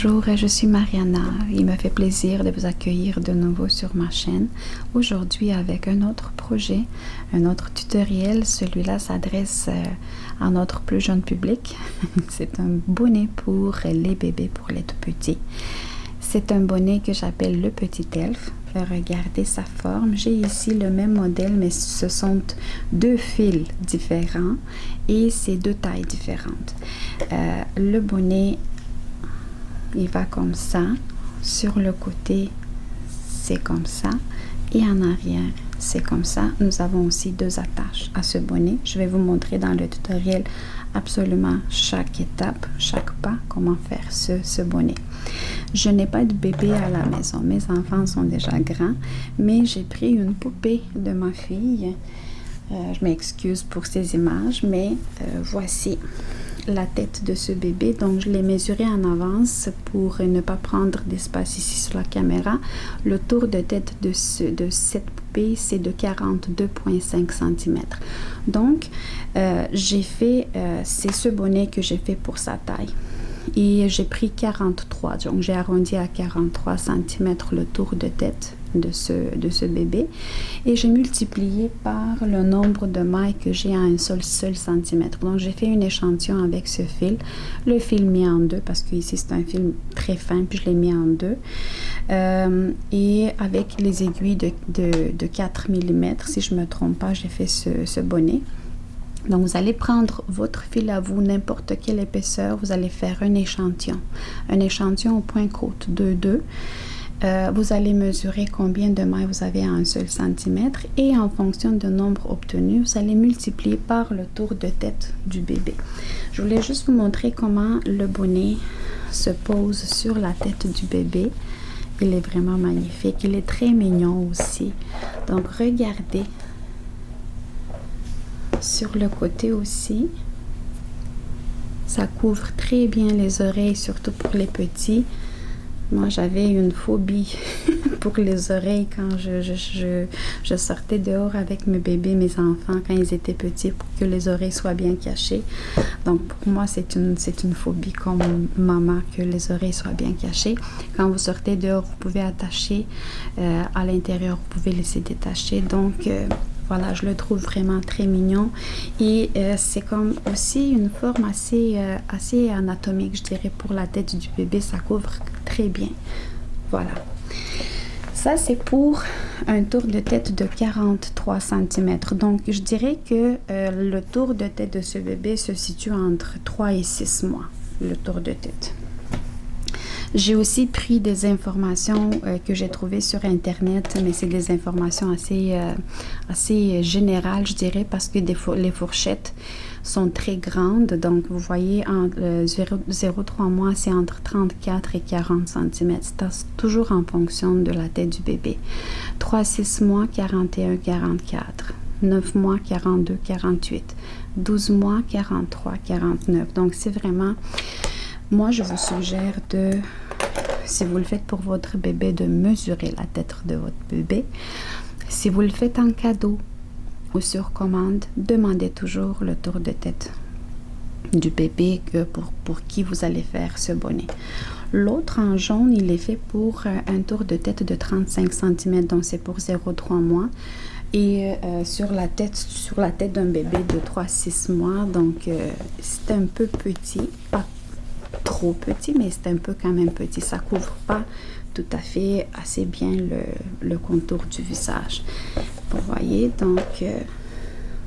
Bonjour, je suis Mariana. Il me fait plaisir de vous accueillir de nouveau sur ma chaîne. Aujourd'hui avec un autre projet, un autre tutoriel. Celui-là s'adresse à notre plus jeune public. C'est un bonnet pour les bébés, pour les tout petits. C'est un bonnet que j'appelle le petit elfe. Regardez sa forme. J'ai ici le même modèle, mais ce sont deux fils différents et c'est deux tailles différentes. Le bonnet, il va comme ça. Sur le côté, c'est comme ça. Et en arrière, c'est comme ça. Nous avons aussi deux attaches à ce bonnet. Je vais vous montrer dans le tutoriel absolument chaque étape, chaque pas, comment faire ce bonnet. Je n'ai pas de bébé à la maison. Mes enfants sont déjà grands, mais j'ai pris une poupée de ma fille. Je m'excuse pour ces images, mais voici la tête de ce bébé. Donc je l'ai mesuré en avance pour ne pas prendre d'espace ici sur la caméra. Le tour de tête de cette poupée, c'est de 42,5 cm. Donc c'est ce bonnet que j'ai fait pour sa taille. Et j'ai pris 43, donc j'ai arrondi à 43 cm le tour de tête de ce bébé. Et j'ai multiplié par le nombre de mailles que j'ai à un seul centimètre. Donc j'ai fait un échantillon avec ce fil. Le fil mis en deux, parce que ici c'est un fil très fin, puis je l'ai mis en deux. Et avec les aiguilles de 4 mm, si je ne me trompe pas, j'ai fait ce bonnet. Donc, vous allez prendre votre fil à vous, n'importe quelle épaisseur. Vous allez faire un échantillon au point côte 2,2. Vous allez mesurer combien de mailles vous avez à un seul centimètre et en fonction du nombre obtenu, vous allez multiplier par le tour de tête du bébé. Je voulais juste vous montrer comment le bonnet se pose sur la tête du bébé. Il est vraiment magnifique. Il est très mignon aussi. Donc, regardez. Sur le côté aussi, ça couvre très bien les oreilles, surtout pour les petits. Moi, j'avais une phobie pour les oreilles quand je sortais dehors avec mes bébés, mes enfants, quand ils étaient petits, pour que les oreilles soient bien cachées. Donc, pour moi, c'est une phobie comme maman, que les oreilles soient bien cachées. Quand vous sortez dehors, vous pouvez attacher. À l'intérieur, vous pouvez laisser détacher. Donc, voilà, je le trouve vraiment très mignon et c'est comme aussi une forme assez anatomique, je dirais, pour la tête du bébé. Ça couvre très bien. Voilà. Ça, c'est pour un tour de tête de 43 cm. Donc, je dirais que le tour de tête de ce bébé se situe entre 3 et 6 mois, le tour de tête. J'ai aussi pris des informations que j'ai trouvées sur Internet, mais c'est des informations assez générales, je dirais, parce que les fourchettes sont très grandes. Donc, vous voyez, 0,3 mois, c'est entre 34 et 40 cm. C'est toujours en fonction de la tête du bébé. 3-6 mois, 41, 44. 9 mois, 42, 48. 12 mois, 43, 49. Donc, c'est vraiment... Moi, je vous suggère si vous le faites pour votre bébé, de mesurer la tête de votre bébé. Si vous le faites en cadeau ou sur commande, demandez toujours le tour de tête du bébé pour qui vous allez faire ce bonnet. L'autre en jaune, il est fait pour un tour de tête de 35 cm, donc c'est pour 0,3 mois. Et sur la tête d'un bébé de 3-6 mois, donc c'est un peu petit, pas trop petit, mais c'est un peu quand même petit. Ça couvre pas tout à fait assez bien le contour du visage. Vous voyez, donc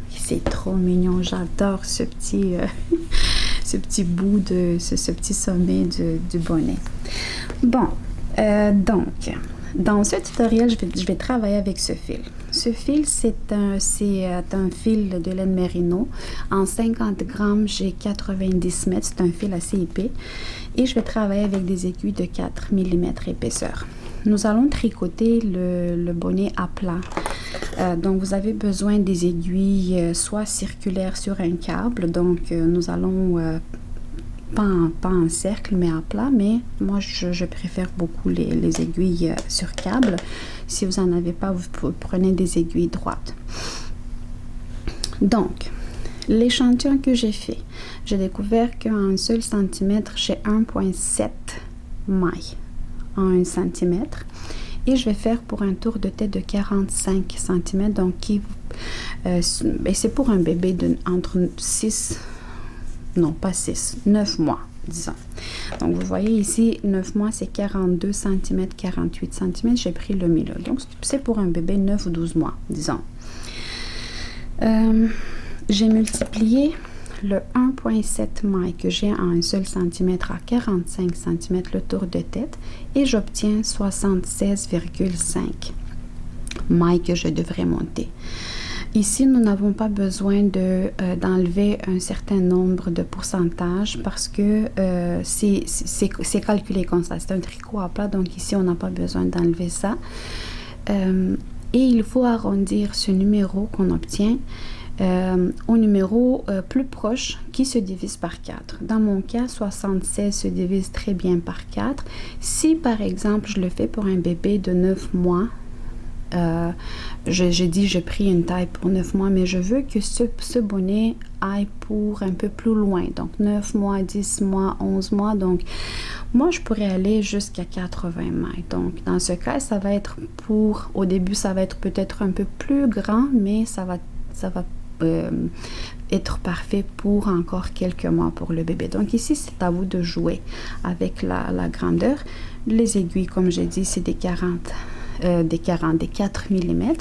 c'est trop mignon. J'adore ce petit bout ce petit sommet du bonnet. Bon, donc dans ce tutoriel, je vais travailler avec ce fil. Ce fil, c'est un fil de laine mérino. En 50 grammes, j'ai 90 mètres. C'est un fil assez épais. Et je vais travailler avec des aiguilles de 4 mm épaisseur. Nous allons tricoter le bonnet à plat. Donc, vous avez besoin des aiguilles soit circulaires sur un câble. Donc, nous allons... pas en cercle, mais à plat. Mais moi, je préfère beaucoup les aiguilles sur câble. Si vous n'en avez pas, vous prenez des aiguilles droites. Donc, l'échantillon que j'ai fait, j'ai découvert qu'en un seul centimètre, j'ai 1,7 mailles en 1 cm. Et je vais faire pour un tour de tête de 45 cm. Donc, c'est pour un bébé entre 6, non pas 6, 9 mois, disons. Donc, vous voyez ici, 9 mois, c'est 42 cm, 48 cm. J'ai pris le milieu. Donc, c'est pour un bébé 9 ou 12 mois, disons. J'ai multiplié le 1,7 mailles que j'ai en un seul centimètre à 45 cm le tour de tête et j'obtiens 76,5 mailles que je devrais monter. Ici, nous n'avons pas besoin d'enlever un certain nombre de pourcentages parce que c'est calculé comme ça. C'est un tricot à plat, donc ici, on n'a pas besoin d'enlever ça. Et il faut arrondir ce numéro qu'on obtient au numéro plus proche qui se divise par 4. Dans mon cas, 76 se divise très bien par 4. Si par exemple, je le fais pour un bébé de 9 mois, j'ai pris une taille pour 9 mois, mais je veux que ce bonnet aille pour un peu plus loin. Donc 9 mois, 10 mois, 11 mois. Donc moi, je pourrais aller jusqu'à 80 mailles. Donc dans ce cas, ça va être au début, ça va être peut-être un peu plus grand, mais ça va être parfait pour encore quelques mois pour le bébé. Donc ici, c'est à vous de jouer avec la grandeur. Les aiguilles, comme j'ai dit, c'est des 4 mm.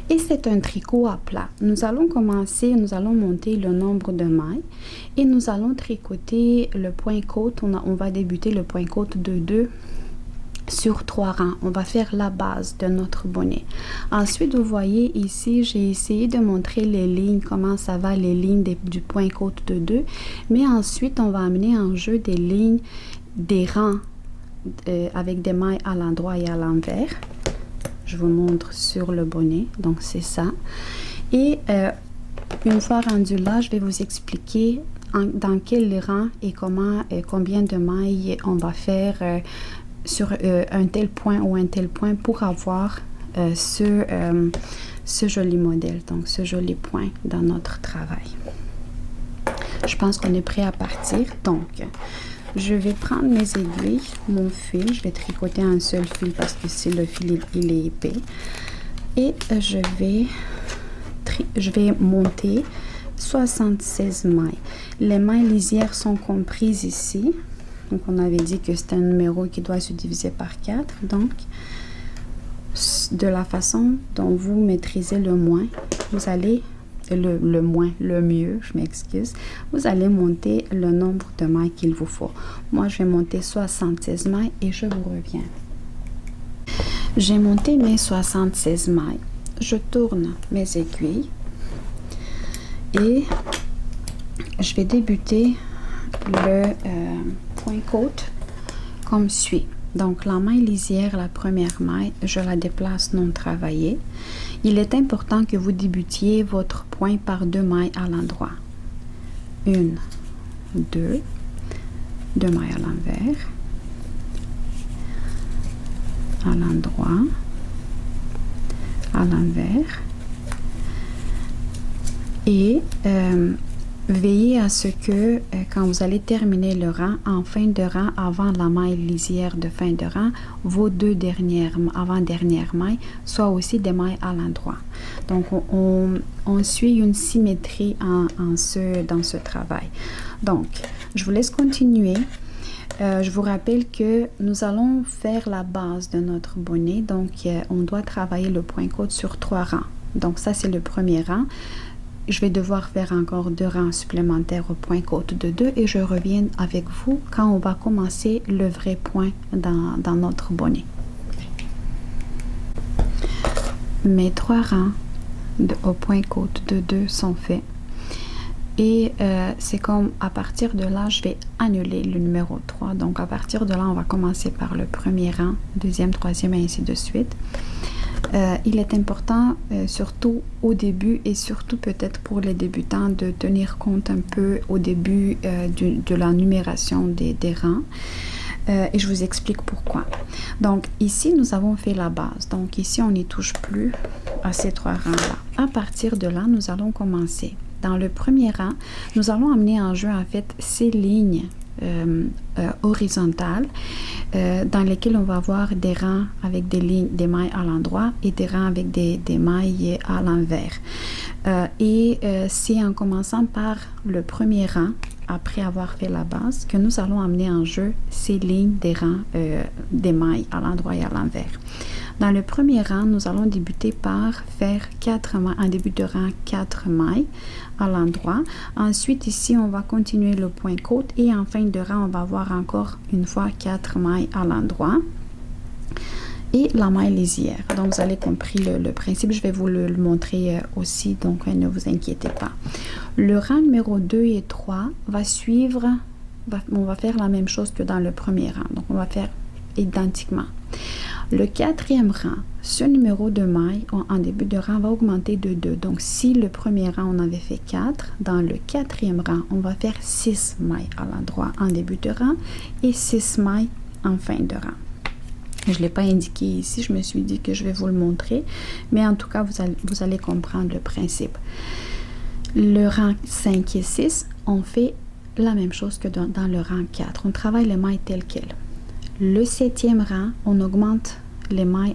Et c'est un tricot à plat. Nous allons monter le nombre de mailles et nous allons tricoter le point côte. On va débuter le point côte de 2 sur 3 rangs. On va faire la base de notre bonnet. Ensuite, vous voyez ici, j'ai essayé de montrer les lignes, comment ça va, les lignes du point côte de 2. Mais ensuite, on va amener en jeu des lignes, des rangs avec des mailles à l'endroit et à l'envers. Je vous montre sur le bonnet. Donc, c'est ça. Et une fois rendu là, je vais vous expliquer dans quel rang et combien de mailles on va faire sur un tel point ou un tel point pour avoir ce joli modèle, donc ce joli point dans notre travail. Je pense qu'on est prêt à partir. Donc, je vais prendre mes aiguilles, mon fil, je vais tricoter un seul fil parce que si le fil il est épais. Et je vais monter 76 mailles. Les mailles lisières sont comprises ici. Donc, on avait dit que c'est un numéro qui doit se diviser par 4. Donc, de la façon dont vous maîtrisez le moins, vous allez, le mieux, je m'excuse, vous allez monter le nombre de mailles qu'il vous faut. Moi, je vais monter 76 mailles et je vous reviens. J'ai monté mes 76 mailles. Je tourne mes aiguilles et je vais débuter le point côte comme suit. Donc la maille lisière, la première maille, je la déplace non travaillée. Il est important que vous débutiez votre point par 2 mailles à l'endroit. 1, 2, 2 mailles à l'envers, à l'endroit, à l'envers. Et veillez à ce que quand vous allez terminer le rang, en fin de rang, avant la maille lisière de fin de rang, vos 2 avant-dernières mailles soient aussi des mailles à l'endroit. Donc, on suit une symétrie dans ce travail. Donc, je vous laisse continuer. Je vous rappelle que nous allons faire la base de notre bonnet. Donc, on doit travailler le point côte sur 3 rangs. Donc, ça, c'est le premier rang. Je vais devoir faire encore 2 rangs supplémentaires au point côte de 2 et je reviens avec vous quand on va commencer le vrai point dans notre bonnet. Mes 3 rangs au point côte de 2 sont faits. Et c'est comme à partir de là, je vais annuler le numéro 3. Donc à partir de là, on va commencer par le premier rang, deuxième, troisième et ainsi de suite. Il est important, surtout au début et surtout peut-être pour les débutants, de tenir compte un peu au début de la numération des rangs. Et je vous explique pourquoi. Donc ici, nous avons fait la base. Donc ici, on n'y touche plus à ces 3 rangs-là. À partir de là, nous allons commencer. Dans le premier rang, nous allons amener en jeu en fait ces lignes horizontales dans lesquelles on va avoir des rangs avec des lignes, des mailles à l'endroit et des rangs avec des mailles à l'envers. C'est en commençant par le premier rang, après avoir fait la base, que nous allons amener en jeu ces lignes des rangs des mailles à l'endroit et à l'envers. Dans le premier rang, nous allons débuter par faire 4 mailles, en début de rang 4 mailles à l'endroit. Ensuite, ici, on va continuer le point côte et en fin de rang, on va avoir encore une fois 4 mailles à l'endroit et la maille lisière. Donc, vous avez compris le principe. Je vais vous le montrer aussi, donc ne vous inquiétez pas. Le rang numéro 2 et 3 va suivre, on va faire la même chose que dans le premier rang. Donc, on va faire identiquement. Le quatrième rang, ce numéro de maille en début de rang va augmenter de 2. Donc, si le premier rang, on avait fait 4, dans le quatrième rang, on va faire 6 mailles à l'endroit en début de rang et 6 mailles en fin de rang. Je ne l'ai pas indiqué ici, je me suis dit que je vais vous le montrer, mais en tout cas, vous allez comprendre le principe. Le rang 5 et 6, on fait la même chose que dans le rang 4. On travaille les mailles telles quelles. Le 7e rang, on augmente les mailles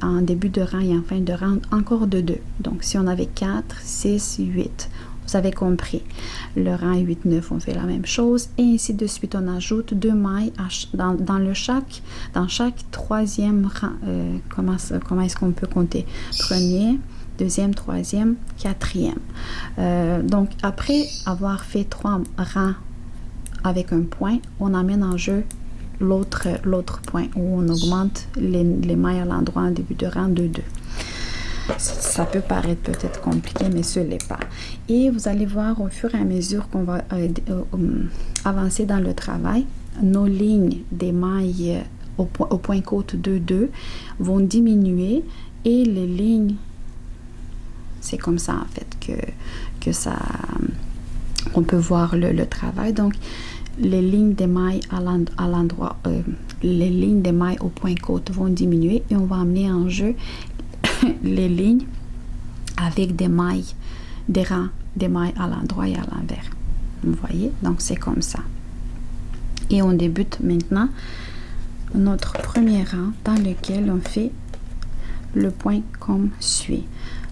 en début de rang et en fin de rang encore de 2. Donc, si on avait 4, 6, 8, vous avez compris. Le rang 8, 9, on fait la même chose. Et ainsi de suite, on ajoute 2 mailles dans chaque troisième rang. Comment est-ce qu'on peut compter? Premier, deuxième, troisième, quatrième. Donc, après avoir fait 3 rangs avec un point, on amène en jeu l'autre point où on augmente les mailles à l'endroit en début de rang de 2. Ça peut paraître peut-être compliqué, mais ce n'est pas. Et vous allez voir au fur et à mesure qu'on va avancer dans le travail, nos lignes des mailles au point côte 2 vont diminuer et les lignes, c'est comme ça en fait que ça, on peut voir le travail. Donc, les lignes des mailles à l'endroit, les lignes des mailles au point côte vont diminuer et on va amener en jeu les lignes avec des mailles, des rangs, des mailles à l'endroit et à l'envers. Vous voyez? Donc, c'est comme ça. Et on débute maintenant notre premier rang dans lequel on fait le point comme suit.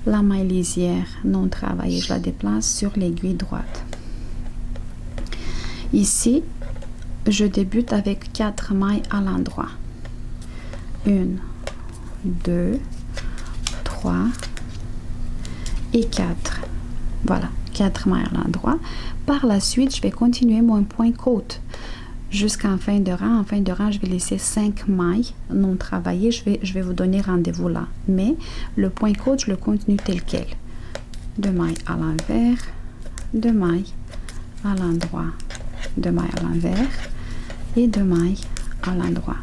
La maille lisière non travaillée, je la déplace sur l'aiguille droite. Ici, je débute avec 4 mailles à l'endroit. 1, 2, 3 et 4. Voilà, 4 mailles à l'endroit. Par la suite, je vais continuer mon point côte jusqu'en fin de rang. En fin de rang, je vais laisser 5 mailles non travaillées. Je vais vous donner rendez-vous là. Mais le point côte, je le continue tel quel. 2 mailles à l'envers, 2 mailles à l'endroit, 2 mailles à l'envers et 2 mailles à l'endroit.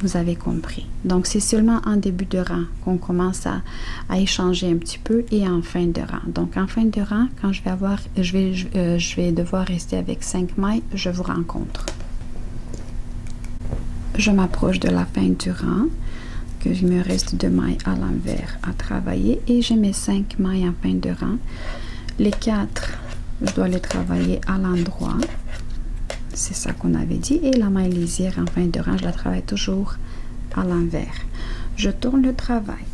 Vous avez compris. Donc, c'est seulement en début de rang qu'on commence à échanger un petit peu et en fin de rang. Donc, en fin de rang, quand je vais devoir rester avec 5 mailles, je vous rencontre. Je m'approche de la fin du rang, que il me reste 2 mailles à l'envers à travailler et j'ai mes 5 mailles en fin de rang. Les 4, je dois les travailler à l'endroit. C'est ça qu'on avait dit. Et la maille lisière en fin de rang, je la travaille toujours à l'envers. Je tourne le travail.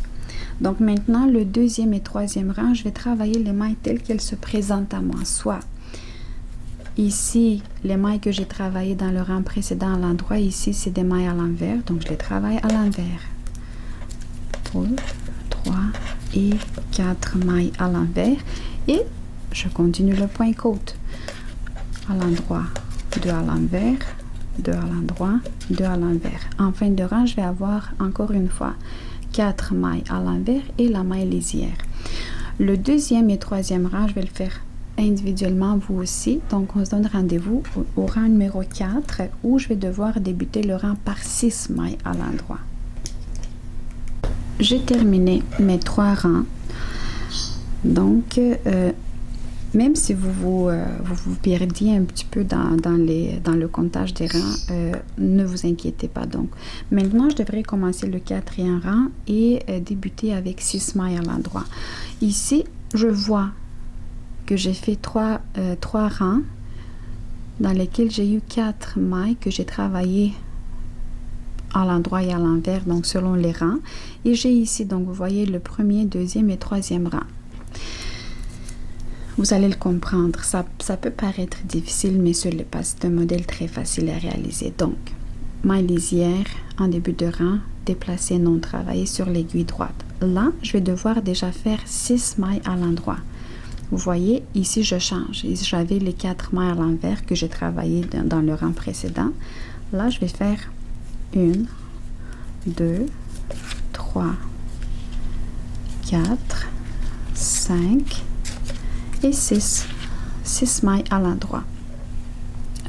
Donc maintenant, le 2e et 3e rang, je vais travailler les mailles telles qu'elles se présentent à moi. Soit ici, les mailles que j'ai travaillées dans le rang précédent à l'endroit, ici, c'est des mailles à l'envers. Donc, je les travaille à l'envers. 3 et 4 mailles à l'envers. Et je continue le point côte. À l'endroit. 2 à l'envers, 2 à l'endroit, 2 à l'envers. En fin de rang, je vais avoir encore une fois 4 mailles à l'envers et la maille lisière. Le 2e et 3e rang, je vais le faire individuellement vous aussi. Donc, on se donne rendez-vous au rang numéro 4 où je vais devoir débuter le rang par 6 mailles à l'endroit. J'ai terminé mes 3 rangs. Donc, même si vous perdiez un petit peu dans le comptage des rangs, ne vous inquiétez pas. Donc, maintenant, je devrais commencer le 4e rang et débuter avec 6 mailles à l'endroit. Ici, je vois que j'ai fait 3 rangs dans lesquels j'ai eu 4 mailles que j'ai travaillé à l'endroit et à l'envers, donc selon les rangs. Et j'ai ici, donc vous voyez le premier, deuxième et troisième rang. Vous allez le comprendre, ça peut paraître difficile, mais ce n'est pas, c'est un modèle très facile à réaliser. Donc, maille lisière en début de rang, déplacer non travaillé sur l'aiguille droite. Là, je vais devoir déjà faire 6 mailles à l'endroit. Vous voyez, ici je change. J'avais les 4 mailles à l'envers que j'ai travaillé dans le rang précédent. Là, je vais faire 1, 2, 3, 4, 5 et 6. 6 mailles à l'endroit.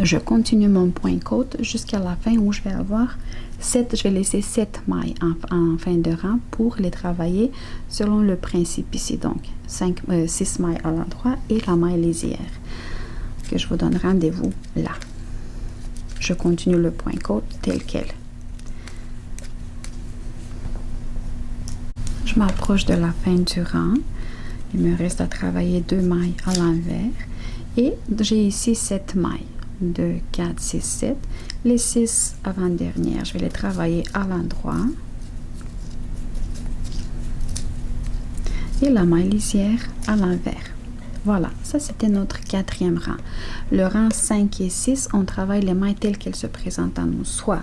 Je continue mon point côte jusqu'à la fin où je vais avoir 7, je vais laisser 7 mailles en fin de rang pour les travailler selon le principe ici. Donc, 6 mailles à l'endroit et la maille lisière. Que je vous donne rendez-vous là. Je continue le point côte tel quel. Je m'approche de la fin du rang. Il me reste à travailler 2 mailles à l'envers. Et j'ai ici 7 mailles. 2, 4, 6, 7. Les 6 avant-dernières, je vais les travailler à l'endroit. Et la maille lisière à l'envers. Voilà, ça c'était notre 4e rang. Le rang 5 et 6, on travaille les mailles telles qu'elles se présentent à nous. Soit,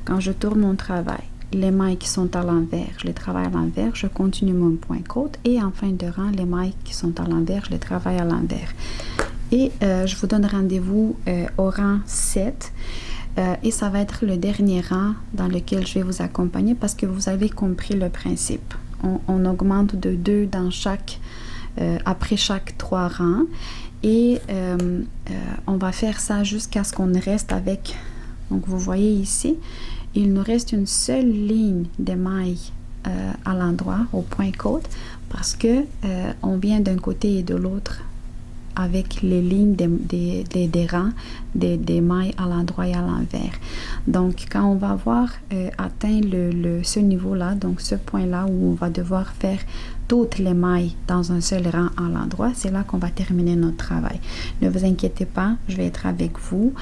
quand je tourne mon travail, les mailles qui sont à l'envers, je les travaille à l'envers, je continue mon point côte. Et en fin de rang, les mailles qui sont à l'envers, je les travaille à l'envers. Et je vous donne rendez-vous au rang 7 et ça va être le dernier rang dans lequel je vais vous accompagner parce que vous avez compris le principe. On augmente de 2 dans après chaque 3 rangs et on va faire ça jusqu'à ce qu'on reste avec, donc vous voyez ici, il nous reste une seule ligne de mailles à l'endroit, au point côte, parce que on vient d'un côté et de l'autre avec les lignes des rangs, des mailles à l'endroit et à l'envers. Donc, quand on va avoir atteint ce niveau-là, donc ce point-là où on va devoir faire toutes les mailles dans un seul rang à l'endroit, c'est là qu'on va terminer notre travail. Ne vous inquiétez pas, je vais être avec vous,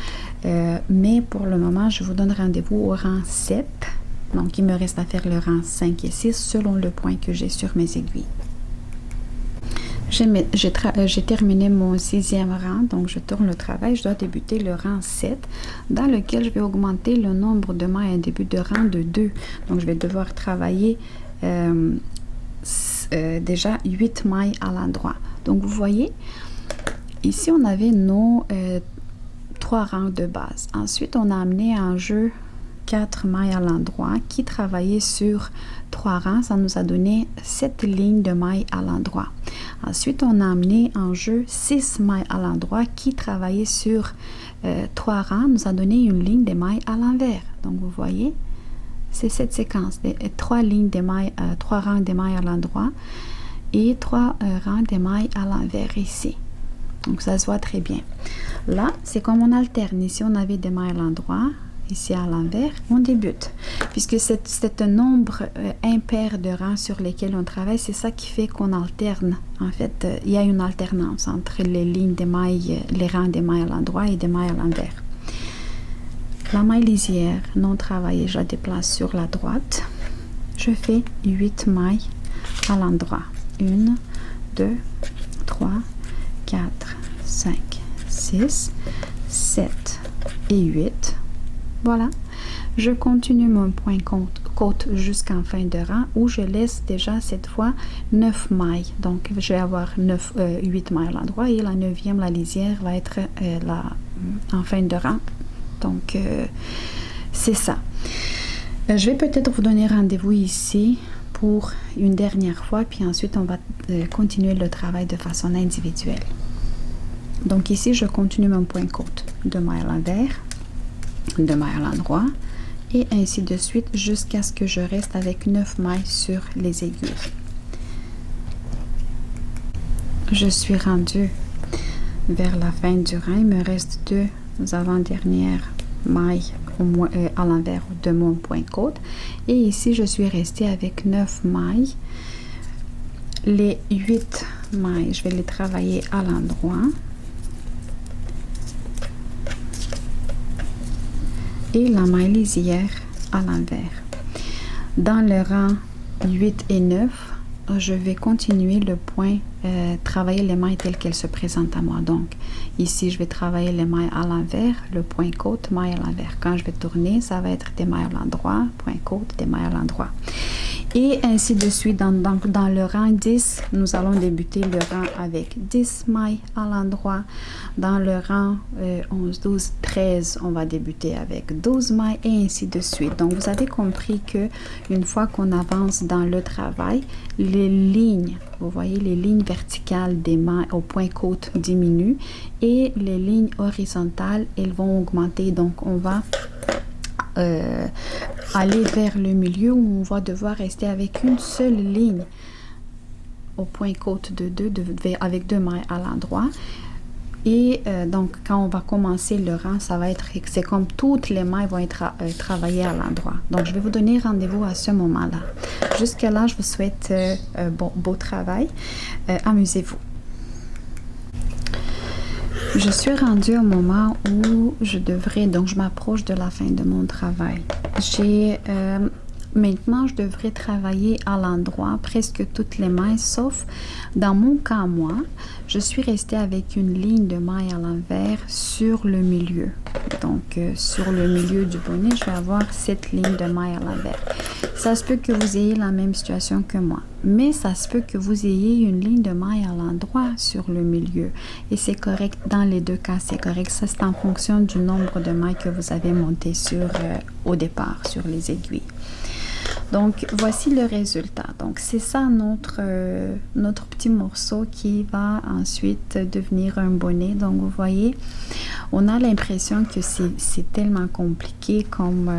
mais pour le moment, je vous donne rendez-vous au rang 7. Donc, il me reste à faire le rang 5 et 6 selon le point que j'ai sur mes aiguilles. J'ai terminé mon 6e rang, donc je tourne le travail. Je dois débuter le rang 7, dans lequel je vais augmenter le nombre de mailles à début de rang de 2. Donc, je vais devoir travailler déjà 8 mailles à l'endroit. Donc, vous voyez, ici, on avait nos 3 rangs de base. Ensuite, on a amené en jeu 4 mailles à l'endroit qui travaillaient sur 3 rangs. Ça nous a donné 7 lignes de mailles à l'endroit. Ensuite, on a amené en jeu 6 mailles à l'endroit qui travaillaient sur 3 rangs. Nous a donné une ligne de mailles à l'envers. Donc, vous voyez, c'est cette séquence. 3 lignes de mailles, 3 rangs de mailles à l'endroit et 3 rangs de mailles à l'envers ici. Donc, ça se voit très bien. Là, c'est comme on alterne. Ici, on avait des mailles à l'endroit. Ici à l'envers, on débute. Puisque c'est un nombre impair de rangs sur lesquels on travaille, c'est ça qui fait qu'on alterne. En fait, il y a une alternance entre les lignes des mailles, les rangs des mailles à l'endroit et des mailles à l'envers. La maille lisière non travaillée, je la déplace sur la droite. Je fais 8 mailles à l'endroit. 1, 2, 3, 4, 5, 6, 7 et 8. Voilà, je continue mon point côte jusqu'en fin de rang où je laisse déjà cette fois 9 mailles. Donc, je vais avoir 8 mailles à l'endroit et la 9e, la lisière, va être en fin de rang. Donc, c'est ça. Je vais peut-être vous donner rendez-vous ici pour une dernière fois, puis ensuite, on va continuer le travail de façon individuelle. Donc, ici, je continue mon point côte. 2 mailles à l'envers. 2 mailles à l'endroit et ainsi de suite jusqu'à ce que je reste avec 9 mailles sur les aiguilles. Je suis rendue vers la fin du rang. Il me reste 2 avant-dernières mailles à l'envers de mon point côte et ici je suis restée avec 9 mailles. Les 8 mailles, je vais les travailler à l'endroit. et la maille lisière à l'envers. Dans le rang 8 et 9, je vais continuer le point, travailler les mailles telles qu'elles se présentent à moi. Donc, ici, je vais travailler les mailles à l'envers, le point côte, maille à l'envers. Quand je vais tourner, ça va être des mailles à l'endroit, point côte, des mailles à l'endroit. Et ainsi de suite. Dans le rang 10, nous allons débuter le rang avec 10 mailles à l'endroit. Dans le rang 11, 12, 13, on va débuter avec 12 mailles et ainsi de suite. Donc, vous avez compris que une fois qu'on avance dans le travail, les lignes, vous voyez, les lignes verticales des mailles au point côte diminuent et les lignes horizontales, elles vont augmenter. Donc, on va aller vers le milieu où on va devoir rester avec une seule ligne au point côte de 2 avec 2 mailles à l'endroit. Et donc, quand on va commencer le rang, ça va être, c'est comme toutes les mailles vont être travaillées à l'endroit. Donc, je vais vous donner rendez-vous à ce moment-là. Jusque-là, je vous souhaite beau travail. Amusez-vous. Je suis rendue au moment où je devrais, donc je m'approche de la fin de mon travail. Maintenant, je devrais travailler à l'endroit presque toutes les mailles, sauf dans mon cas, moi, je suis restée avec une ligne de maille à l'envers sur le milieu. Donc, sur le milieu du bonnet, je vais avoir cette ligne de maille à l'envers. Ça se peut que vous ayez la même situation que moi, mais ça se peut que vous ayez une ligne de maille à l'endroit sur le milieu. Et c'est correct, dans les deux cas, c'est correct. Ça, c'est en fonction du nombre de mailles que vous avez monté au départ, sur les aiguilles. Donc, voici le résultat. Donc, c'est ça notre petit morceau qui va ensuite devenir un bonnet. Donc, vous voyez, on a l'impression que c'est tellement compliqué comme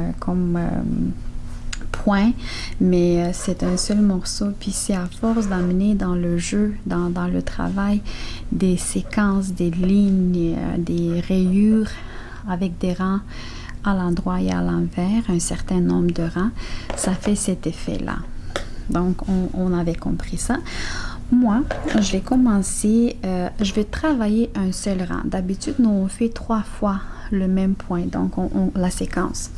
point, mais c'est un seul morceau. Puis, c'est à force d'amener dans le jeu, dans le travail, des séquences, des lignes, des rayures avec des rangs à l'endroit et à l'envers, un certain nombre de rangs, ça fait cet effet-là. Donc, on avait compris ça. Moi, je vais commencer, je vais travailler un seul rang. D'habitude, nous, on fait 3 fois le même point, donc la séquence.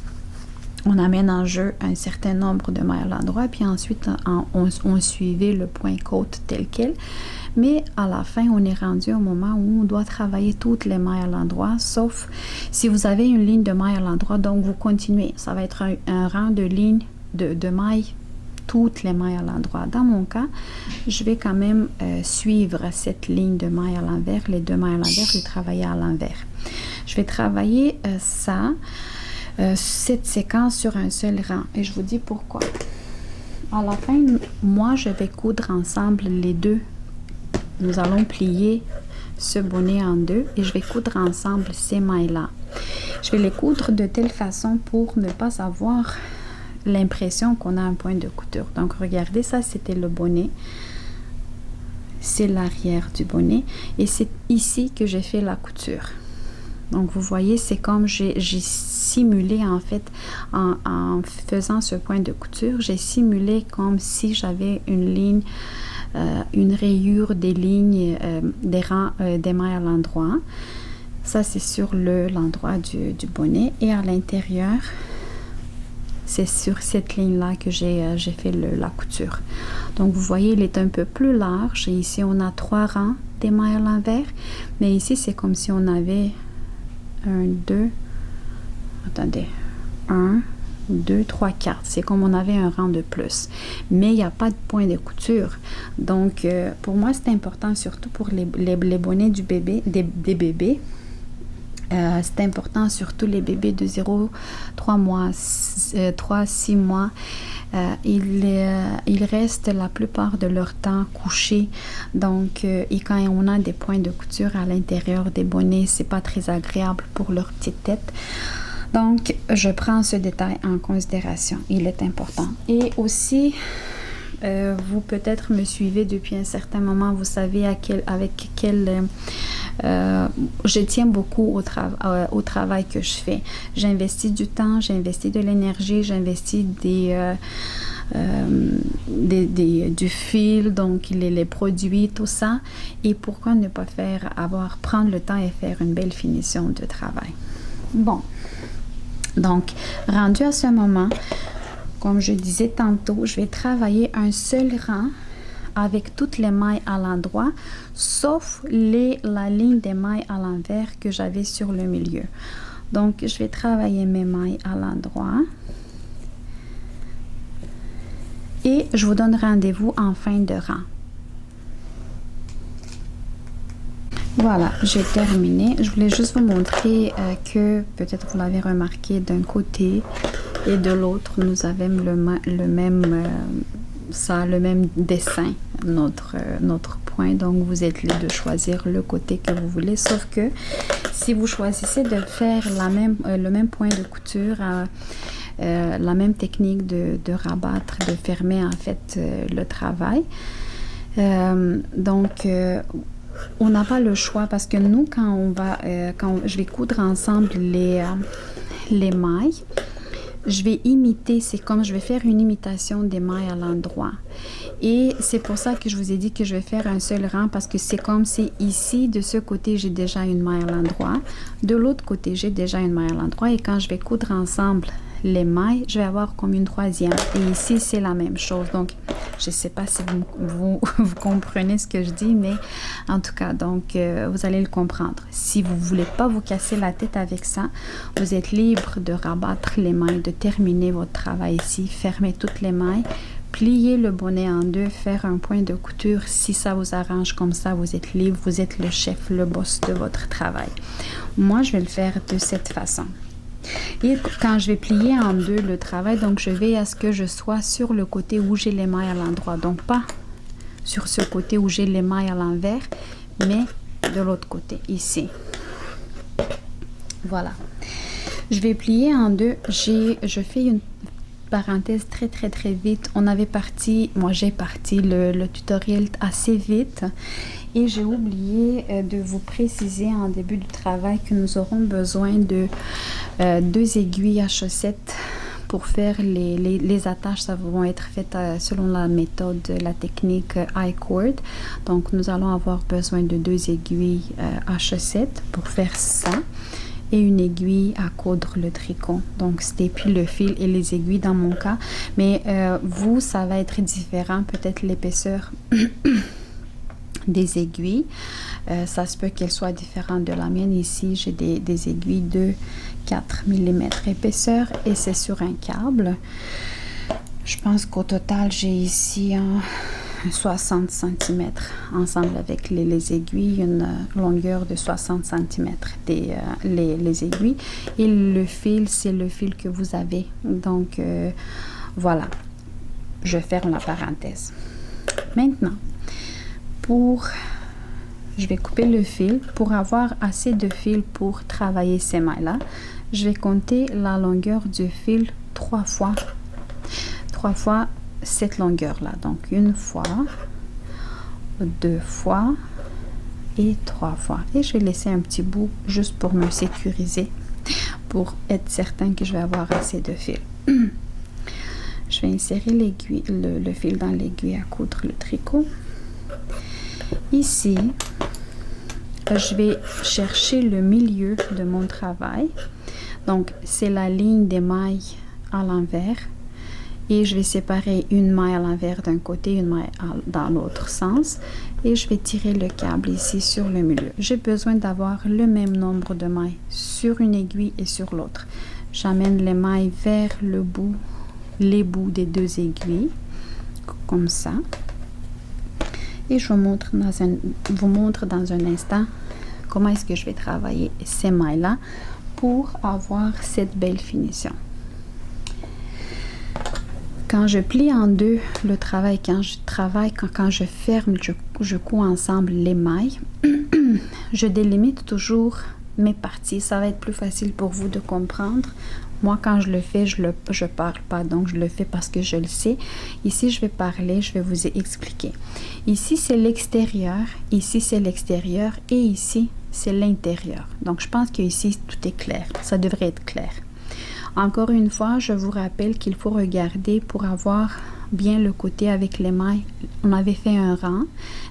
On amène en jeu un certain nombre de mailles à l'endroit, puis ensuite, on suivait le point côte tel quel. Mais à la fin, on est rendu au moment où on doit travailler toutes les mailles à l'endroit, sauf si vous avez une ligne de mailles à l'endroit, donc vous continuez. Ça va être un rang de lignes de mailles, toutes les mailles à l'endroit. Dans mon cas, je vais quand même suivre cette ligne de mailles à l'envers, les 2 mailles à l'envers, je vais travailler à l'envers. Je vais travailler cette séquence sur un seul rang et je vous dis pourquoi. À la fin, moi, je vais coudre ensemble les deux. Nous allons plier ce bonnet en 2 et je vais coudre ensemble ces mailles-là. Je vais les coudre de telle façon pour ne pas avoir l'impression qu'on a un point de couture. Donc, regardez, ça, c'était le bonnet. C'est l'arrière du bonnet et c'est ici que j'ai fait la couture. Donc, vous voyez, c'est comme j'ai simulé, en fait, en faisant ce point de couture, j'ai simulé comme si j'avais une ligne, une rayure des lignes, des rangs, des mailles à l'endroit. Ça, c'est sur l'endroit du bonnet. Et à l'intérieur, c'est sur cette ligne-là que j'ai fait la couture. Donc, vous voyez, il est un peu plus large. Et ici, on a 3 rangs des mailles à l'envers. Mais ici, c'est comme si on avait 1, 2, attendez, 1, 2, 3, 4. C'est comme on avait un rang de plus. Mais il n'y a pas de point de couture. Donc, pour moi, c'est important, surtout pour les bonnets des bébés. C'est important, surtout les bébés de 0-3 mois, 3-6 mois. Ils restent la plupart de leur temps couchés. Donc, et quand on a des points de couture à l'intérieur des bonnets, c'est pas très agréable pour leur petite tête. Donc, je prends ce détail en considération. Il est important. Et aussi, vous peut-être me suivez depuis un certain moment. Vous savez je tiens beaucoup au travail que je fais. J'investis du temps, j'investis de l'énergie, j'investis du fil, donc les produits, tout ça. Et pourquoi ne pas prendre le temps et faire une belle finition de travail? Bon. Donc, rendu à ce moment, comme je disais tantôt, je vais travailler un seul rang avec toutes les mailles à l'endroit, sauf la ligne des mailles à l'envers que j'avais sur le milieu. Donc, je vais travailler mes mailles à l'endroit. Et je vous donne rendez-vous en fin de rang. Voilà, j'ai terminé. Je voulais juste vous montrer que, peut-être vous l'avez remarqué, d'un côté et de l'autre, nous avons le même dessin, notre point. Donc, vous êtes libre de choisir le côté que vous voulez. Sauf que si vous choisissez de faire le même point de couture, la même technique de rabattre, de fermer en fait le travail, on n'a pas le choix parce que nous, quand je vais coudre ensemble les mailles, je vais imiter, c'est comme je vais faire une imitation des mailles à l'endroit. Et c'est pour ça que je vous ai dit que je vais faire un seul rang parce que c'est comme si ici, de ce côté, j'ai déjà une maille à l'endroit. De l'autre côté, j'ai déjà une maille à l'endroit. Et quand je vais coudre ensemble les mailles, je vais avoir comme une troisième. Et ici, c'est la même chose. Donc, je ne sais pas si vous comprenez ce que je dis, mais en tout cas, donc, vous allez le comprendre. Si vous ne voulez pas vous casser la tête avec ça, vous êtes libre de rabattre les mailles, de terminer votre travail ici, fermer toutes les mailles, plier le bonnet en deux, faire un point de couture. Si ça vous arrange comme ça, vous êtes libre, vous êtes le chef, le boss de votre travail. Moi, je vais le faire de cette façon. Et quand je vais plier en deux le travail, donc je vais à ce que je sois sur le côté où j'ai les mailles à l'endroit. Donc pas sur ce côté où j'ai les mailles à l'envers, mais de l'autre côté, ici. Voilà. Je vais plier en deux. Je fais une parenthèse très vite. Moi j'ai parti le tutoriel assez vite. Et j'ai oublié de vous préciser en début du travail que nous aurons besoin de 2 aiguilles à chaussettes pour faire les attaches. Ça vont être faites selon la méthode, la technique I-cord. Donc nous allons avoir besoin de 2 aiguilles à chaussettes pour faire ça. Et une aiguille à coudre le tricot. Donc, c'était puis le fil et les aiguilles dans mon cas. Mais vous, ça va être différent. Peut-être l'épaisseur des aiguilles. Ça se peut qu'elle soit différente de la mienne. Ici, j'ai des aiguilles de 4 mm épaisseur et c'est sur un câble. Je pense qu'au total, j'ai ici 60 cm ensemble avec les aiguilles, une longueur de 60 cm les aiguilles. Et le fil, c'est le fil que vous avez. Donc, voilà. Je ferme la parenthèse. Maintenant, je vais couper le fil. Pour avoir assez de fil pour travailler ces mailles-là, je vais compter la longueur du fil 3 fois cette longueur-là. Donc, 1 fois, 2 fois et 3 fois. Et je vais laisser un petit bout juste pour me sécuriser, pour être certain que je vais avoir assez de fil. Je vais insérer le fil dans l'aiguille à coudre le tricot. Ici, je vais chercher le milieu de mon travail. Donc, c'est la ligne des mailles à l'envers. Et je vais séparer une maille à l'envers d'un côté, une maille dans l'autre sens. Et je vais tirer le câble ici sur le milieu. J'ai besoin d'avoir le même nombre de mailles sur une aiguille et sur l'autre. J'amène les mailles vers les bouts des 2 aiguilles, comme ça. Et je vous montre dans un instant comment est-ce que je vais travailler ces mailles-là pour avoir cette belle finition. Quand je plie en deux le travail, quand je ferme, je couds ensemble les mailles, je délimite toujours mes parties. Ça va être plus facile pour vous de comprendre. Moi, quand je le fais, je parle pas, donc je le fais parce que je le sais. Ici, je vais parler, je vais vous expliquer. Ici, c'est l'extérieur, ici, c'est l'extérieur et ici, c'est l'intérieur. Donc, je pense qu'ici, tout est clair. Ça devrait être clair. Encore une fois, je vous rappelle qu'il faut regarder pour avoir bien le côté avec les mailles. On avait fait un rang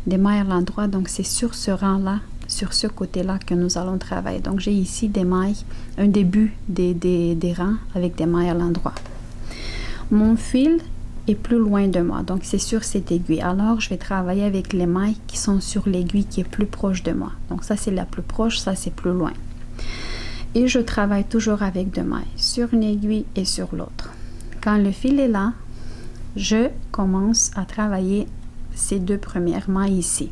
des mailles à l'endroit, donc c'est sur ce rang-là sur ce côté-là que nous allons travailler. Donc, j'ai ici des mailles, un début des rangs avec des mailles à l'endroit. Mon fil est plus loin de moi, donc c'est sur cette aiguille. Alors, je vais travailler avec les mailles qui sont sur l'aiguille qui est plus proche de moi. Donc, ça, c'est la plus proche, ça, c'est plus loin. Et je travaille toujours avec deux mailles, sur une aiguille et sur l'autre. Quand le fil est là, je commence à travailler ces deux premières mailles ici.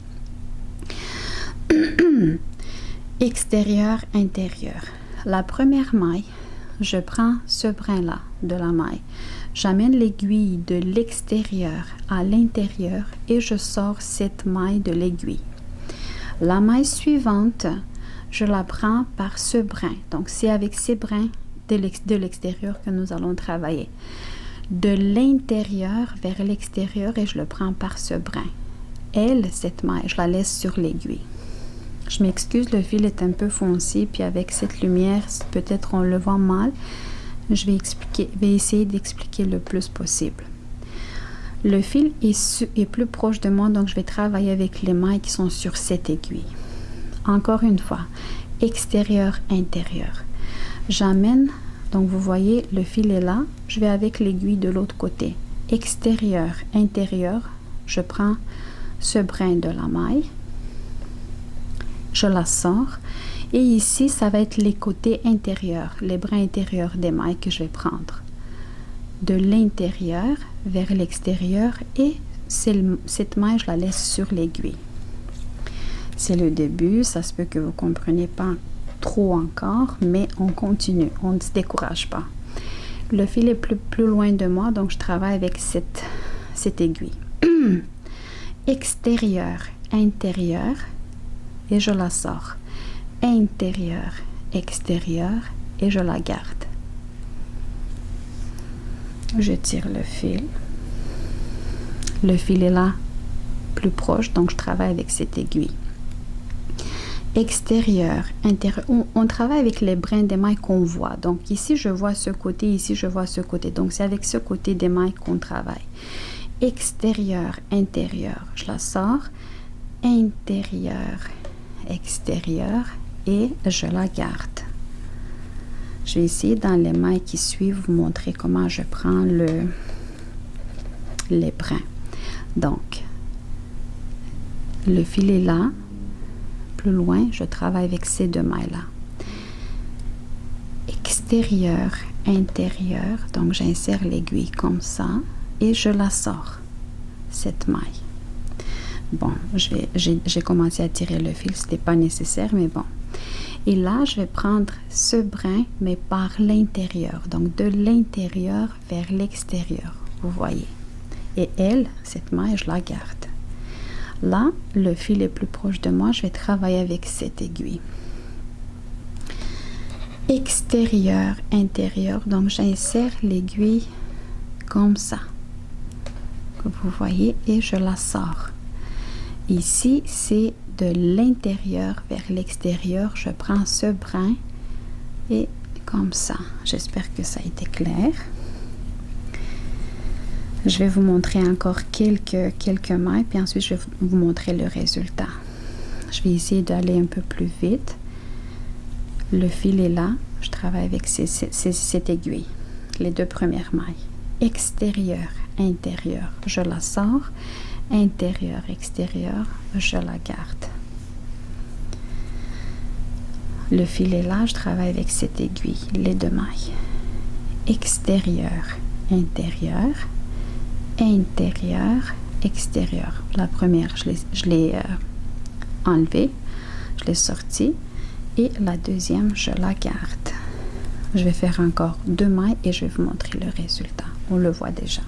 Extérieur, intérieur. La première maille, je prends ce brin-là de la maille. J'amène l'aiguille de l'extérieur à l'intérieur et je sors cette maille de l'aiguille. La maille suivante, je la prends par ce brin. Donc, c'est avec ces brins de l'extérieur que nous allons travailler. De l'intérieur vers l'extérieur et je le prends par ce brin. Elle, cette maille, je la laisse sur l'aiguille. Je m'excuse, le fil est un peu foncé, puis avec cette lumière, peut-être on le voit mal. Je vais essayer d'expliquer le plus possible. Le fil est plus proche de moi, donc je vais travailler avec les mailles qui sont sur cette aiguille. Encore une fois, extérieur, intérieur. J'amène, donc vous voyez, le fil est là, je vais avec l'aiguille de l'autre côté. Extérieur, intérieur, je prends ce brin de la maille, je la sors et ici ça va être les côtés intérieurs, les brins intérieurs des mailles que je vais prendre de l'intérieur vers l'extérieur et cette maille je la laisse sur l'aiguille. C'est le début, ça se peut que vous ne compreniez pas trop encore, mais on continue, on ne se décourage pas. Le fil est plus loin de moi, donc je travaille avec cette aiguille. Extérieur, intérieur, et je la sors. Intérieur, extérieur, et je la garde. Je tire le fil. Le fil est là, plus proche, donc je travaille avec cette aiguille. Extérieur, intérieur, on travaille avec les brins des mailles qu'on voit. Donc ici, je vois ce côté, ici, je vois ce côté. Donc c'est avec ce côté des mailles qu'on travaille. Extérieur, intérieur, je la sors. Intérieur, extérieur, et je la garde. Je vais essayer dans les mailles qui suivent vous montrer comment je prends les brins. Donc, le fil est là. Plus loin, je travaille avec ces deux mailles-là. Extérieur, intérieur, donc j'insère l'aiguille comme ça et je la sors, cette maille. Bon, j'ai commencé à tirer le fil, c'était pas nécessaire, mais bon. Et là, je vais prendre ce brin, mais par l'intérieur, donc de l'intérieur vers l'extérieur, vous voyez. Et elle, cette maille, je la garde. Là, le fil est plus proche de moi, je vais travailler avec cette aiguille. Extérieur, intérieur, donc j'insère l'aiguille comme ça, que vous voyez, et je la sors. Ici, c'est de l'intérieur vers l'extérieur, je prends ce brin et comme ça. J'espère que ça a été clair. Je vais vous montrer encore quelques mailles, puis ensuite je vais vous montrer le résultat. Je vais essayer d'aller un peu plus vite. Le fil est là, je travaille avec cette aiguille, les deux premières mailles. Extérieur, intérieur, je la sors. Intérieur, extérieur, je la garde. Le fil est là, je travaille avec cette aiguille, les deux mailles. Extérieur, intérieur, intérieur, extérieur. La première, je l'ai enlevée, je l'ai sortie, et la deuxième, je la garde. Je vais faire encore deux mailles et je vais vous montrer le résultat. On le voit déjà.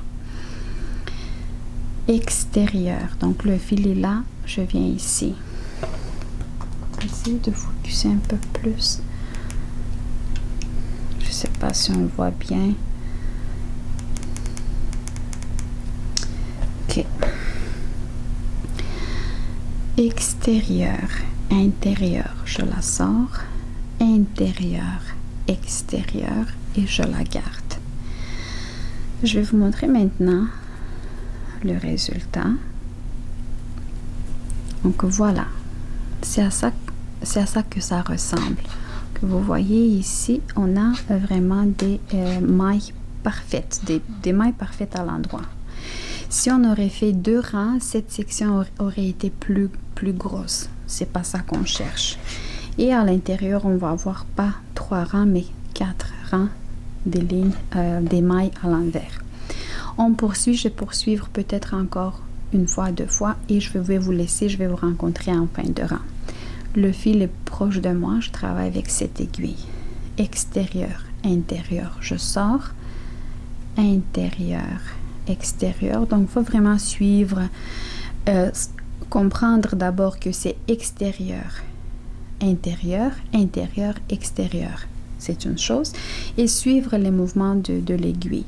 Extérieur, donc le fil est là, je viens ici. Essayez de focuser un peu plus. Je sais pas si on le voit bien. Ok. Extérieur, intérieur, je la sors. Intérieur, extérieur, et je la garde. Je vais vous montrer maintenant le résultat. Donc voilà, c'est à ça c'est à ça que ça ressemble. Que vous voyez ici, on a vraiment des mailles parfaites, des mailles parfaites à l'endroit. Si on aurait fait 2 rangs, cette section aurait été plus grosse. C'est pas ça qu'on cherche. Et à l'intérieur, on va avoir pas 3 rangs, mais 4 rangs des lignes, des mailles à l'envers. On poursuit, je vais poursuivre peut-être encore une fois, 2 fois, et je vais vous laisser, je vais vous rencontrer en fin de rang. Le fil est proche de moi, je travaille avec cette aiguille. Extérieur, intérieur, je sors, intérieur, extérieur. Donc, il faut vraiment suivre, comprendre d'abord que c'est extérieur, intérieur, intérieur, extérieur. C'est une chose. Et suivre les mouvements de l'aiguille.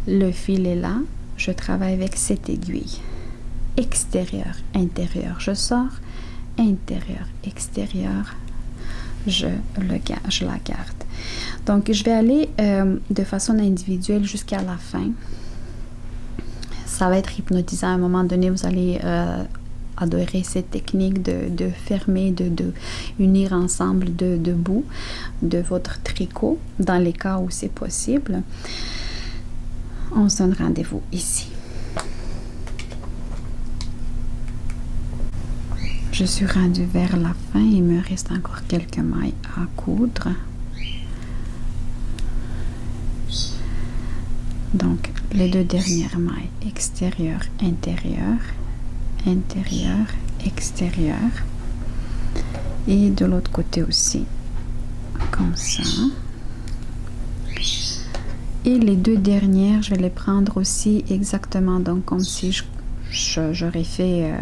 Le fil est là, je travaille avec cette aiguille. Extérieur, intérieur, je sors, intérieur, extérieur, je la garde. Donc, je vais aller de façon individuelle jusqu'à la fin. Ça va être hypnotisant. À un moment donné, vous allez adorer cette technique de fermer, de unir ensemble de bouts de votre tricot, dans les cas où c'est possible. On se donne rendez-vous ici. Je suis rendue vers la fin, il me reste encore quelques mailles à coudre. Donc, les 2 dernières mailles, extérieur, intérieur, intérieur, extérieur. Et de l'autre côté aussi, comme ça. Et les 2 dernières, je vais les prendre aussi exactement, donc comme si j'aurais fait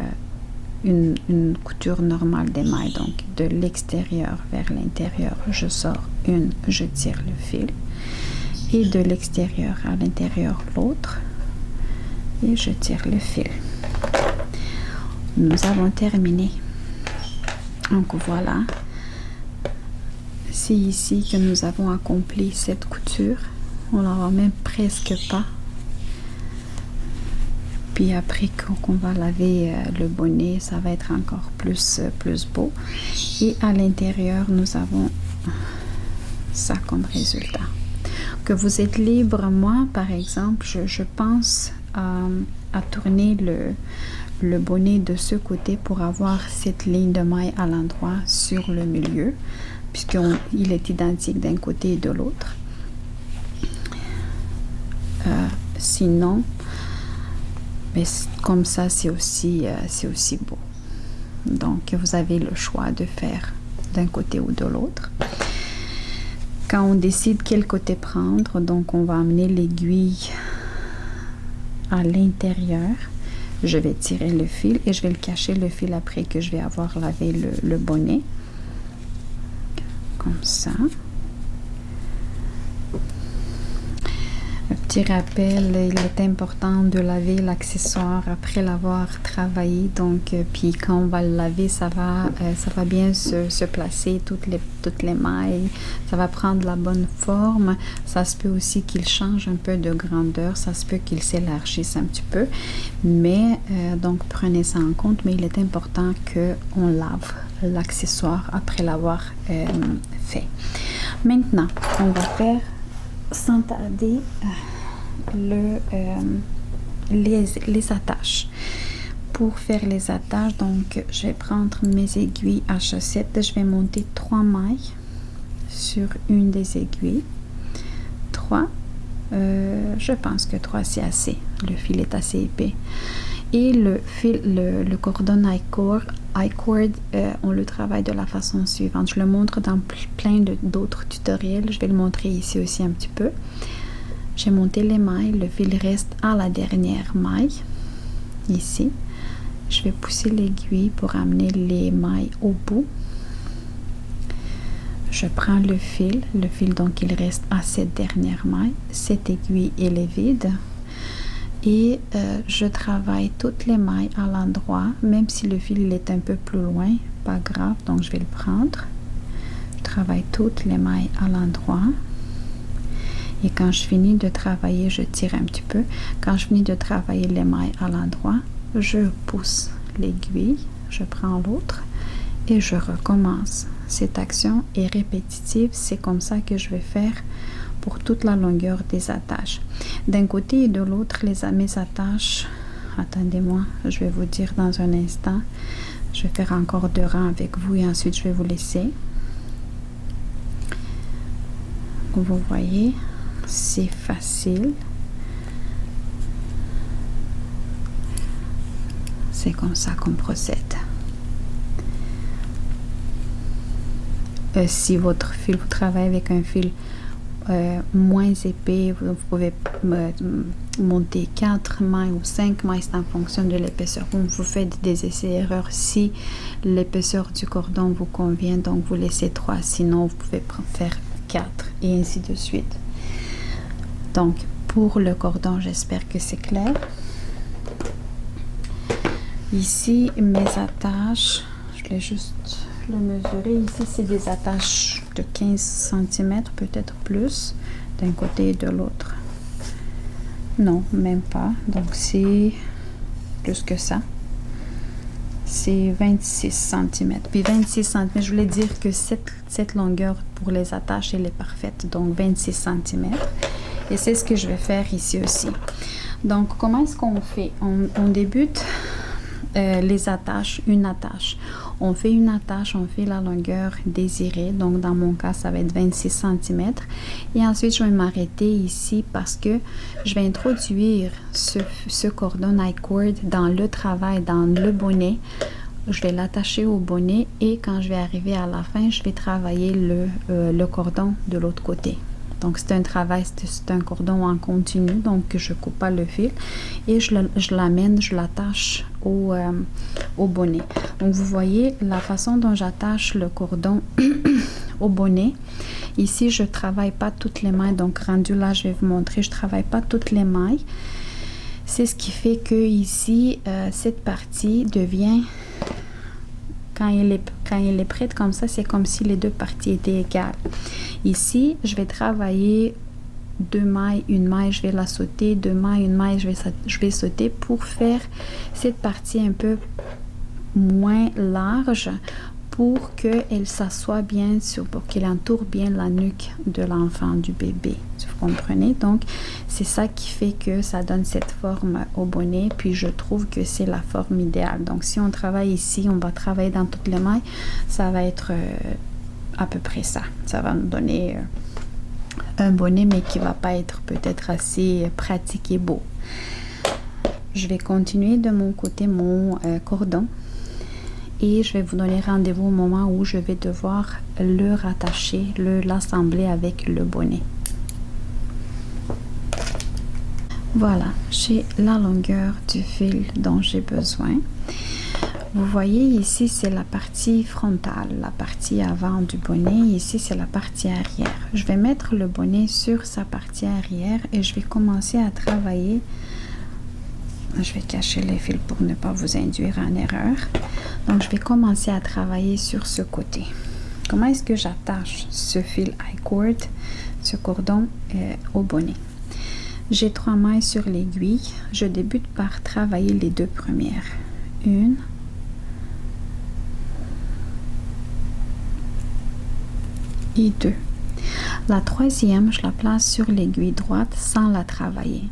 une couture normale des mailles. Donc, de l'extérieur vers l'intérieur, je sors une, je tire le fil. Et de l'extérieur à l'intérieur, l'autre. Et je tire le fil. Nous avons terminé. Donc, voilà. C'est ici que nous avons accompli cette couture. On n'en voit même presque pas. Puis après qu'on va laver le bonnet, ça va être encore plus beau. Et à l'intérieur, nous avons ça comme résultat. Que vous êtes libre, moi par exemple, je pense à tourner le bonnet de ce côté pour avoir cette ligne de maille à l'endroit sur le milieu, puisqu'il est identique d'un côté et de l'autre. Sinon, mais comme ça, c'est aussi beau. Donc, vous avez le choix de faire d'un côté ou de l'autre. Quand on décide quel côté prendre, donc on va amener l'aiguille à l'intérieur. Je vais tirer le fil et je vais le cacher le fil après que je vais avoir lavé le bonnet. Comme ça. Petit rappel, il est important de laver l'accessoire après l'avoir travaillé. Donc, puis quand on va le laver, ça va bien se placer, toutes les mailles. Ça va prendre la bonne forme. Ça se peut aussi qu'il change un peu de grandeur. Ça se peut qu'il s'élargisse un petit peu. Mais, donc, prenez ça en compte. Mais il est important qu'on lave l'accessoire après l'avoir fait. Maintenant, on va faire sans tarder les attaches. Pour faire les attaches, donc je vais prendre mes aiguilles à chaussettes, je vais monter 3 mailles sur une des aiguilles. 3, je pense que 3 c'est assez, le fil est assez épais. Et le fil, le cordon I-cord, on le travaille de la façon suivante. Je le montre dans plein d'autres tutoriels. Je vais le montrer ici aussi un petit peu. J'ai monté les mailles. Le fil reste à la dernière maille. Ici. Je vais pousser l'aiguille pour amener les mailles au bout. Je prends le fil. Le fil, donc, il reste à cette dernière maille. Cette aiguille, elle est vide. Et je travaille toutes les mailles à l'endroit, même si le fil il est un peu plus loin, pas grave, donc je vais le prendre. Je travaille toutes les mailles à l'endroit. Et quand je finis de travailler, je tire un petit peu. Quand je finis de travailler les mailles à l'endroit, je pousse l'aiguille, je prends l'autre et je recommence. Cette action est répétitive, c'est comme ça que je vais faire pour toute la longueur des attaches. D'un côté et de l'autre, mes attaches, attendez-moi, je vais vous dire dans un instant. Je vais faire encore 2 rangs avec vous et ensuite je vais vous laisser. Vous voyez, c'est facile. C'est comme ça qu'on procède. Si votre fil, vous travaillez avec un fil moins épais, vous pouvez monter 4 mailles ou 5 mailles, c'est en fonction de l'épaisseur. Vous faites des essais-erreurs si l'épaisseur du cordon vous convient, donc vous laissez 3, sinon vous pouvez faire 4 et ainsi de suite. Donc pour le cordon, j'espère que c'est clair. Ici, mes attaches, je vais juste le mesurer. Ici, c'est des attaches de 15 cm, peut-être plus, d'un côté et de l'autre. Non, même pas. Donc, c'est plus que ça. C'est 26 cm. Puis 26 cm, je voulais dire que cette longueur pour les attaches, elle est parfaite. Donc, 26 cm. Et c'est ce que je vais faire ici aussi. Donc, comment est-ce qu'on fait? On débute les attaches, une attache. On fait une attache, on fait la longueur désirée. Donc, dans mon cas, ça va être 26 cm. Et ensuite, je vais m'arrêter ici parce que je vais introduire ce cordon I-cord dans le travail, dans le bonnet. Je vais l'attacher au bonnet et quand je vais arriver à la fin, je vais travailler le cordon de l'autre côté. Donc, c'est un travail, c'est un cordon en continu, donc je coupe pas le fil et je l'amène, je l'attache au bonnet. Donc, vous voyez la façon dont j'attache le cordon au bonnet. Ici, je travaille pas toutes les mailles, donc rendu là, je vais vous montrer, je travaille pas toutes les mailles. C'est ce qui fait que ici, cette partie devient... Quand il est prête comme ça, c'est comme si les deux parties étaient égales. Ici, je vais travailler 2 mailles, une maille, je vais la sauter, 2 mailles, une maille, je vais sauter pour faire cette partie un peu moins large pour qu'elle s'assoie bien, pour qu'elle entoure bien la nuque de l'enfant, du bébé. Vous comprenez? Donc, c'est ça qui fait que ça donne cette forme au bonnet. Puis, je trouve que c'est la forme idéale. Donc, si on travaille ici, on va travailler dans toutes les mailles. Ça va être à peu près ça. Ça va nous donner un bonnet, mais qui va pas être peut-être assez pratique et beau. Je vais continuer de mon côté mon cordon. Et je vais vous donner rendez-vous au moment où je vais devoir le rattacher, l'assembler avec le bonnet. Voilà, j'ai la longueur du fil dont j'ai besoin. Vous voyez ici, c'est la partie frontale, la partie avant du bonnet. Ici, c'est la partie arrière. Je vais mettre le bonnet sur sa partie arrière et je vais commencer à travailler. Je vais cacher les fils pour ne pas vous induire en erreur. Donc, je vais commencer à travailler sur ce côté. Comment est-ce que j'attache ce fil I-cord, ce cordon au bonnet? J'ai 3 mailles sur l'aiguille. Je débute par travailler les 2 premières. 1 et 2. La 3e, je la place sur l'aiguille droite sans la travailler.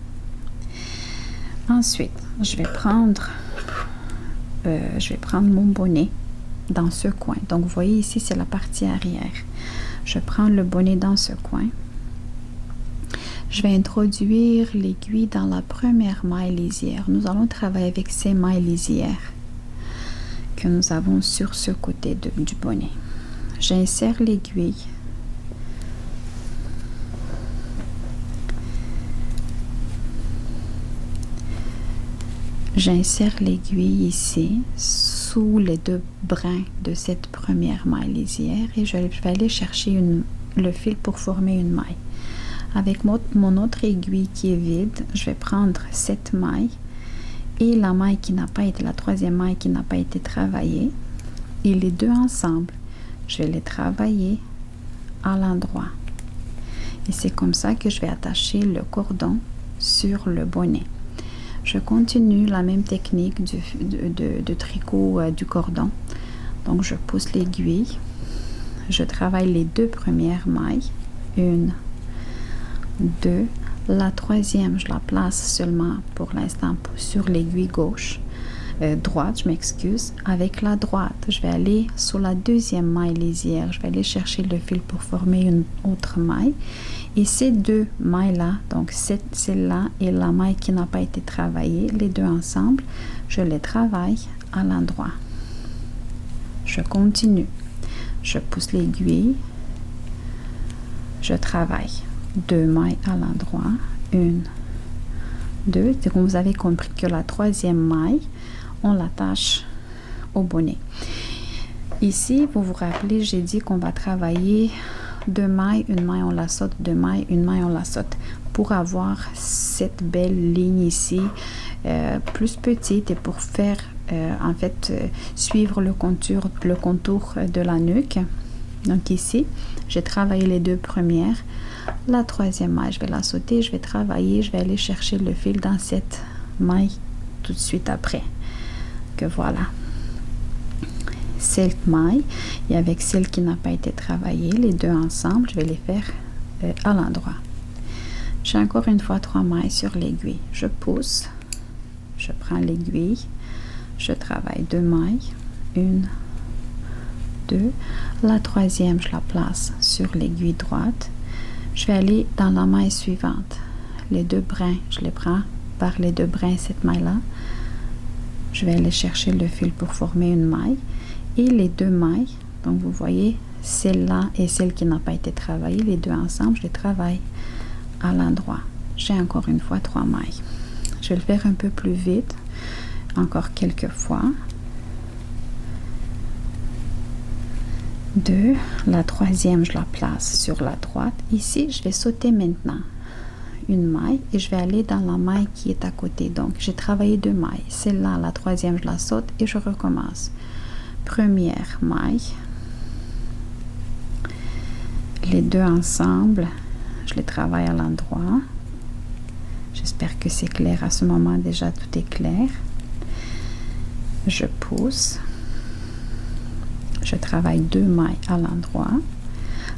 Ensuite, je vais prendre mon bonnet dans ce coin. Donc, vous voyez ici, c'est la partie arrière. Je prends le bonnet dans ce coin. Je vais introduire l'aiguille dans la première maille lisière. Nous allons travailler avec ces mailles lisières que nous avons sur ce côté du bonnet. J'insère l'aiguille. J'insère l'aiguille ici sous les 2 brins de cette première maille lisière et je vais aller chercher le fil pour former une maille. Avec mon autre aiguille qui est vide, je vais prendre cette maille et la maille qui n'a pas été, la 3e maille qui n'a pas été travaillée, et les 2 ensemble, je vais les travailler à l'endroit. Et c'est comme ça que je vais attacher le cordon sur le bonnet. Je continue la même technique de tricot du cordon. Donc je pousse l'aiguille, je travaille les 2 premières mailles, 1, 2, la troisième je la place seulement pour l'instant sur l'aiguille gauche, droite, je m'excuse. Avec la droite, je vais aller sur la deuxième maille lisière, je vais aller chercher le fil pour former une autre maille. Et ces 2 mailles-là, donc celle-là et la maille qui n'a pas été travaillée, les 2 ensemble, je les travaille à l'endroit. Je continue, je pousse l'aiguille, je travaille 2 mailles à l'endroit, 1, 2. C'est comme vous avez compris que la troisième maille, on l'attache au bonnet. Ici, vous vous rappelez, j'ai dit qu'on va travailler 2 mailles, une maille on la saute, 2 mailles, une maille on la saute, pour avoir cette belle ligne ici, plus petite, et pour faire en fait suivre le contour de la nuque. Donc ici, j'ai travaillé les 2 premières. La troisième maille, je vais la sauter, je vais travailler, je vais aller chercher le fil dans cette maille tout de suite après. Que voilà. Cette maille et avec celle qui n'a pas été travaillée, les 2 ensemble, je vais les faire à l'endroit. J'ai encore une fois 3 mailles sur l'aiguille. Je pousse, je prends l'aiguille, je travaille 2 mailles, 1, 2. La troisième, je la place sur l'aiguille droite. Je vais aller dans la maille suivante. Les 2 brins, je les prends par les 2 brins, cette maille-là. Je vais aller chercher le fil pour former une maille. Et les 2 mailles, donc vous voyez, celle-là et celle qui n'a pas été travaillée, les 2 ensemble, je les travaille à l'endroit. J'ai encore une fois 3 mailles. Je vais le faire un peu plus vite, encore quelques fois. 2, la troisième, je la place sur la droite. Ici, je vais sauter maintenant une maille et je vais aller dans la maille qui est à côté. Donc, j'ai travaillé 2 mailles. Celle-là, la troisième, je la saute et je recommence. Première maille, les 2 ensemble, je les travaille à l'endroit. J'espère que c'est clair à ce moment, déjà tout est clair. Je pousse, je travaille 2 mailles à l'endroit.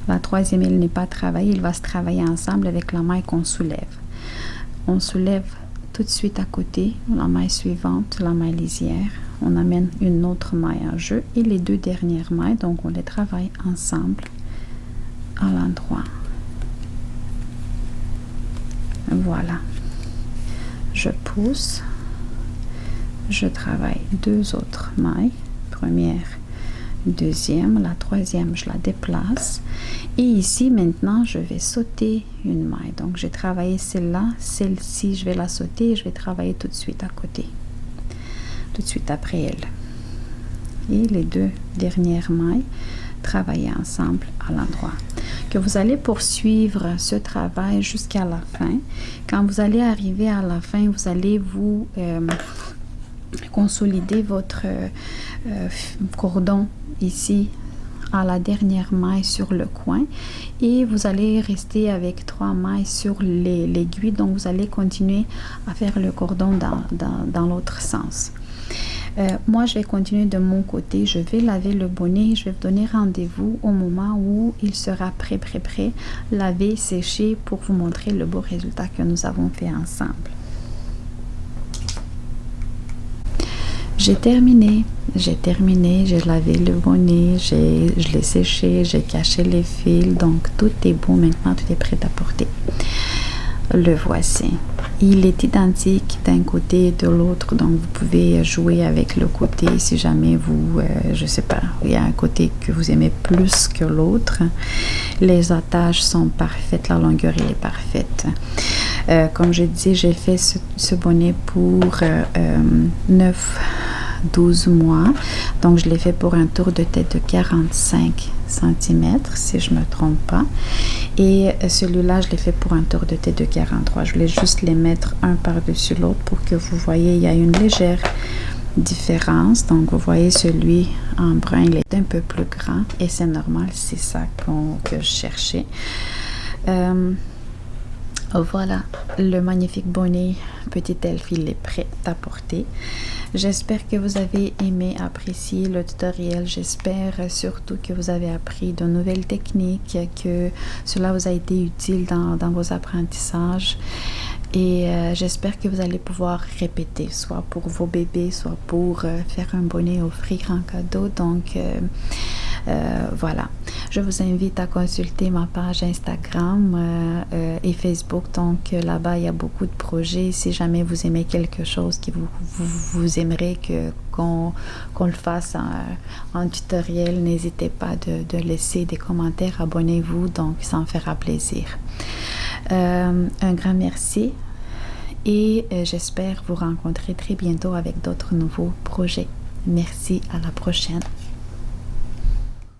La troisième, elle n'est pas travaillée, il va se travailler ensemble avec la maille qu'on soulève. On soulève tout de suite à côté la maille suivante, la maille lisière. On amène une autre maille en jeu et les 2 dernières mailles, donc on les travaille ensemble à l'endroit. Voilà. Je pousse, je travaille 2 autres mailles, première, deuxième, la troisième, je la déplace. Et ici, maintenant, je vais sauter une maille. Donc, j'ai travaillé celle-là, celle-ci, je vais la sauter et je vais travailler tout de suite à côté. Tout de suite après elle. Et les 2 dernières mailles, travailler ensemble à l'endroit. Que vous allez poursuivre ce travail jusqu'à la fin. Quand vous allez arriver à la fin, vous allez vous consolider votre cordon ici à la dernière maille sur le coin et vous allez rester avec 3 mailles sur l'aiguille. Donc vous allez continuer à faire le cordon dans l'autre sens. Moi, je vais continuer de mon côté. Je vais laver le bonnet. Je vais vous donner rendez-vous au moment où il sera prêt, lavé, séché, pour vous montrer le beau résultat que nous avons fait ensemble. J'ai terminé, j'ai lavé le bonnet, je l'ai séché, j'ai caché les fils, donc tout est beau maintenant, tout est prêt à porter. Le voici. Il est identique d'un côté et de l'autre, donc vous pouvez jouer avec le côté si jamais vous, je sais pas, il y a un côté que vous aimez plus que l'autre. Les attaches sont parfaites, la longueur elle est parfaite. Comme je dis, j'ai fait ce bonnet pour 9-12 mois, donc je l'ai fait pour un tour de tête de 45 cm si je me trompe pas, et celui-là je l'ai fait pour un tour de tête de 43. Je voulais juste les mettre un par-dessus l'autre pour que vous voyez, il y a une légère différence. Donc vous voyez, celui en brun il est un peu plus grand et c'est normal, c'est ça que je cherchais. Voilà, le magnifique bonnet Petit Elf, il est prêt à porter. J'espère que vous avez aimé, apprécié le tutoriel. J'espère surtout que vous avez appris de nouvelles techniques, que cela vous a été utile dans vos apprentissages. Et j'espère que vous allez pouvoir répéter, soit pour vos bébés, soit pour faire un bonnet, offrir un cadeau. Donc, voilà. Je vous invite à consulter ma page Instagram et Facebook. Donc, là-bas, il y a beaucoup de projets. Si jamais vous aimez quelque chose que vous aimeriez qu'on le fasse en tutoriel, n'hésitez pas de laisser des commentaires. Abonnez-vous, donc ça me fera plaisir. Un grand merci et j'espère vous rencontrer très bientôt avec d'autres nouveaux projets. Merci, à la prochaine.